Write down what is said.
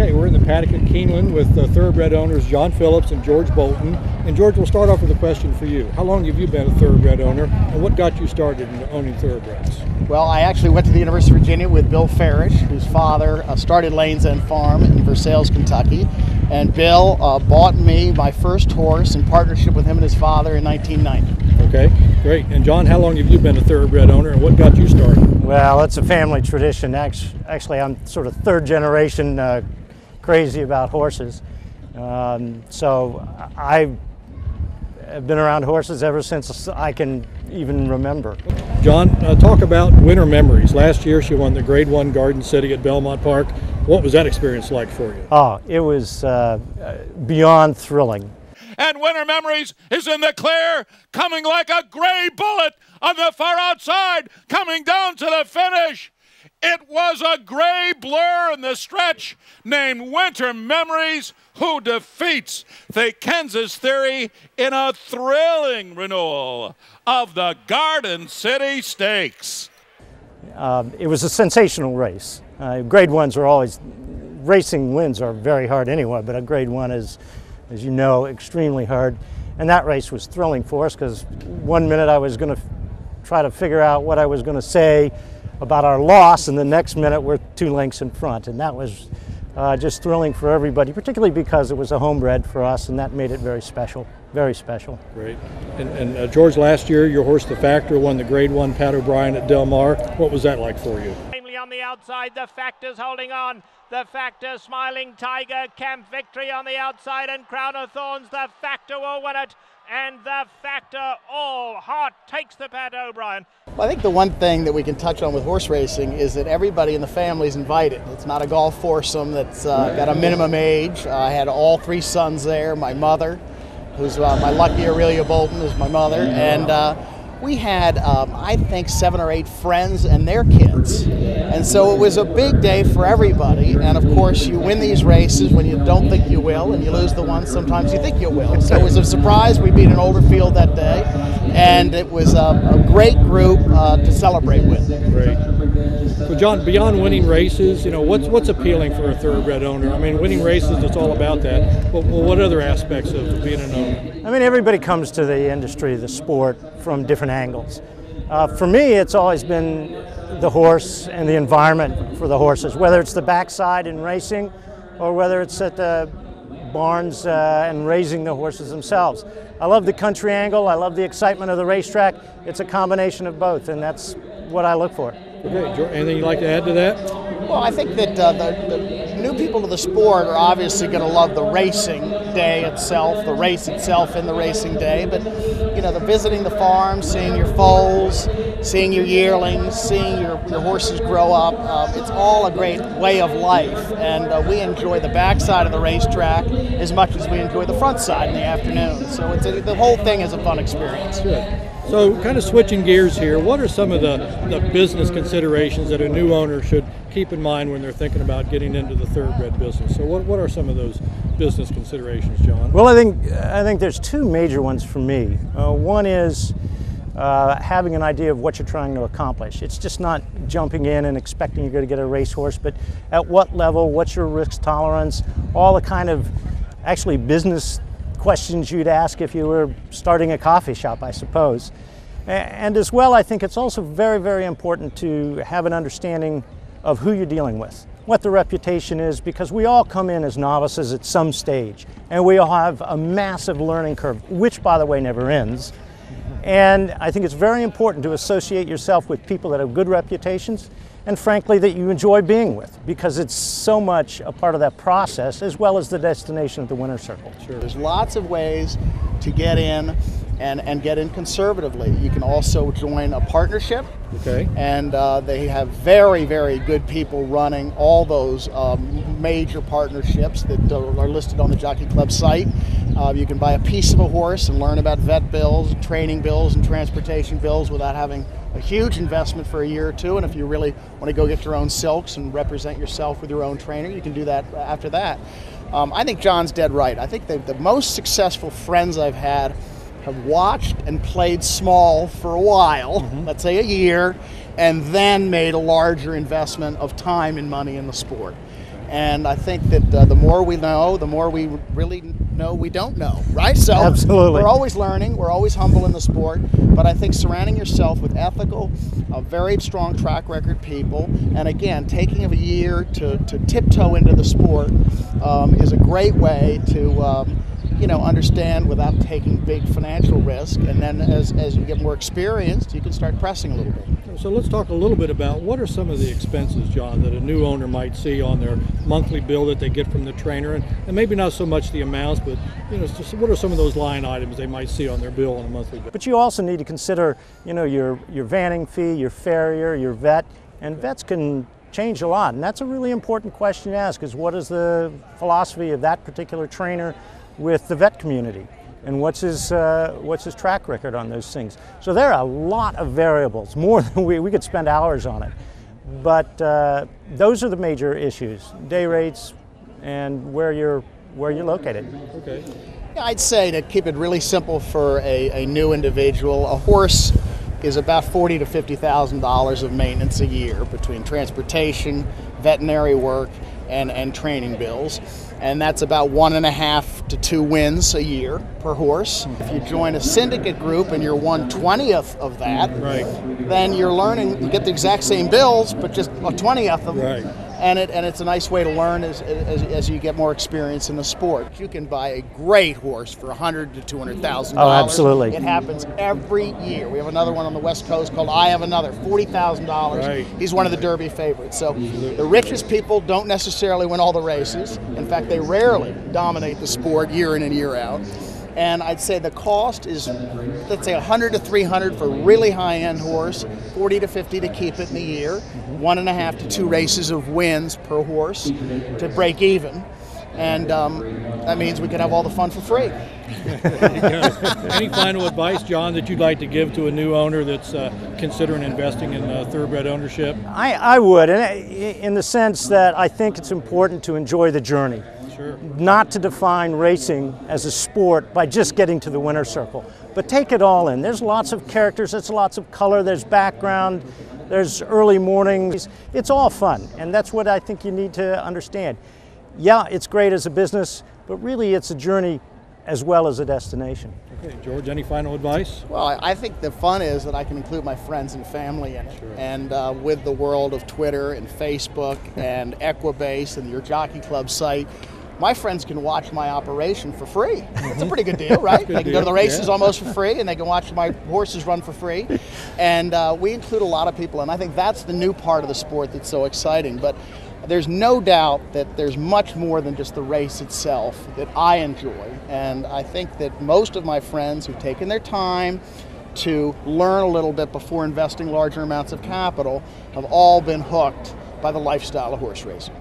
Okay, we're in the paddock at Keeneland with thoroughbred owners John Phillips and George Bolton. And George, we'll start off with a question for you. How long have you been a thoroughbred owner, and what got you started in owning thoroughbreds? Well, I actually went to the University of Virginia with Bill Farish, whose father started Lane's End Farm in Versailles, Kentucky. And Bill bought me my first horse in partnership with him and his father in 1990. Okay, great. And John, how long have you been a thoroughbred owner, and what got you started? Well, it's a family tradition. Actually, I'm sort of third generation crazy about horses. So I've been around horses ever since I can even remember. John, talk about winter memories. Last year she won the Grade 1 Garden City at Belmont Park. What was that experience like for you? Oh, it was beyond thrilling. And Winter Memories is in the clear, coming like a gray bullet on the far outside, coming down to the finish. It was a gray blur in the stretch named Winter Memories, who defeats the Kansas Theory in a thrilling renewal of the Garden City Stakes. It was a sensational race. Grade 1s are always, racing wins are very hard anyway, but a Grade 1 is, as you know, extremely hard. And that race was thrilling for us because 1 minute I was going to try to figure out what I was going to say about our loss, and the next minute we're 2 lengths in front. And that was just thrilling for everybody, particularly because it was a homebred for us, and that made it very special, very special. Great. And George, last year your horse, The Factor, won the Grade 1 Pat O'Brien at Del Mar. What was that like for you? On the outside, The Factor's holding on. The Factor, Smiling Tiger, Camp Victory on the outside, and Crown of Thorns. The Factor will win it, and The Factor, all hot, takes the Pat O'Brien. Well, I think the one thing that we can touch on with horse racing is that everybody in the family is invited. It's not a golf foursome that's got a minimum age. I had all 3 sons there. My mother, who's my lucky Aurelia Bolton, is my mother, and we had, I think, 7 or 8 friends and their kids. And so it was a big day for everybody. And of course, you win these races when you don't think you will, and you lose the ones sometimes you think you will. So it was a surprise. We beat an older field that day. And it was a great group to celebrate with. Great. So John, beyond winning races, you know, what's appealing for a thoroughbred owner? I mean, winning races, it's all about that. But what other aspects of being an owner? I mean, everybody comes to the industry, the sport, from different angles. For me, it's always been the horse and the environment for the horses, whether it's the backside in racing or whether it's at the barns and raising the horses themselves. I love the country angle, I love the excitement of the racetrack. It's a combination of both, and that's what I look for. Okay, anything you'd like to add to that? Well, I think that the new people to the sport are obviously going to love the racing day itself, the race itself in the racing day, but you know, the visiting the farm, seeing your foals, seeing your yearlings, seeing your horses grow up, it's all a great way of life, and we enjoy the backside of the racetrack as much as we enjoy the front side in the afternoon. So the whole thing is a fun experience. Good. So kind of switching gears here, what are some of the business considerations that a new owner should keep in mind when they're thinking about getting into the thoroughbred business? So what are some of those business considerations, John? Well, I think there's 2 major ones for me. One is having an idea of what you're trying to accomplish. It's just not jumping in and expecting you're going to get a racehorse, but at what level, what's your risk tolerance, all the kind of actually business questions you'd ask if you were starting a coffee shop, I suppose. And as well, I think it's also very, very important to have an understanding of who you're dealing with, what the reputation is, because we all come in as novices at some stage, and we all have a massive learning curve, which, by the way, never ends. And I think it's very important to associate yourself with people that have good reputations and, frankly, that you enjoy being with, because it's so much a part of that process as well as the destination of the winner's circle. Sure. There's lots of ways to get in and get in conservatively. You can also join a partnership. Okay. And they have very, very good people running all those major partnerships that are listed on the Jockey Club site. You can buy a piece of a horse and learn about vet bills, training bills, and transportation bills without having a huge investment for a year or 2. And if you really want to go get your own silks and represent yourself with your own trainer, you can do that after that. I think John's dead right. I think the most successful friends I've had have watched and played small for a while, let's say a year, and then made a larger investment of time and money in the sport. And I think that the more we know, the more we really know we don't know, right? So Absolutely. we're always learning, we're always humble in the sport, but I think surrounding yourself with ethical, very strong track record people, and again, taking a year to tiptoe into the sport is a great way to understand without taking big financial risk. And then as you get more experienced, you can start pressing a little bit. So let's talk a little bit about what are some of the expenses, John, that a new owner might see on their monthly bill that they get from the trainer, and maybe not so much the amounts, but just what are some of those line items they might see on their bill on a monthly bill? But you also need to consider, your vanning fee, your farrier, your vet, and vets can change a lot. And that's a really important question to ask, is what is the philosophy of that particular trainer with the vet community? And what's his track record on those things? So there are a lot of variables, more than we could spend hours on it. But those are the major issues: day rates and where you're located. Okay. Yeah, I'd say, to keep it really simple for a new individual, a horse is about $40,000 to $50,000 of maintenance a year between transportation, veterinary work, and training bills. And that's about 1.5 to 2 wins a year per horse. If you join a syndicate group and you're 1/20th of that, Right. then you're learning, you get the exact same bills, but just a 20th of them. Right. And it's a nice way to learn as you get more experience in the sport. You can buy a great horse for $100,000 to $200,000. Oh, absolutely. It happens every year. We have another one on the West Coast called I Have Another, $40,000. Right. He's one of the Derby favorites. So the richest people don't necessarily win all the races. In fact, they rarely dominate the sport year in and year out. And I'd say the cost is, let's say, $100,000 to $300,000 for a really high-end horse, $40,000 to $50,000 to keep it in a year, 1.5 to 2 races of wins per horse to break even, and that means we can have all the fun for free. Any final advice, John, that you'd like to give to a new owner that's considering investing in thoroughbred ownership? I would, in the sense that I think it's important to enjoy the journey. Sure. Not to define racing as a sport by just getting to the winner's circle, but take it all in. There's lots of characters, there's lots of color, there's background, there's early mornings. It's all fun, and that's what I think you need to understand. Yeah, it's great as a business, but really it's a journey as well as a destination. Okay, George, any final advice? Well, I think the fun is that I can include my friends and family in it. Sure. And with the world of Twitter and Facebook and Equibase and your Jockey Club site, my friends can watch my operation for free. That's a pretty good deal, right? Good They can go to the deal, races yeah. almost for free, and they can watch my horses run for free. And we include a lot of people, and I think that's the new part of the sport that's so exciting. But there's no doubt that there's much more than just the race itself that I enjoy. And I think that most of my friends who've taken their time to learn a little bit before investing larger amounts of capital have all been hooked by the lifestyle of horse racing.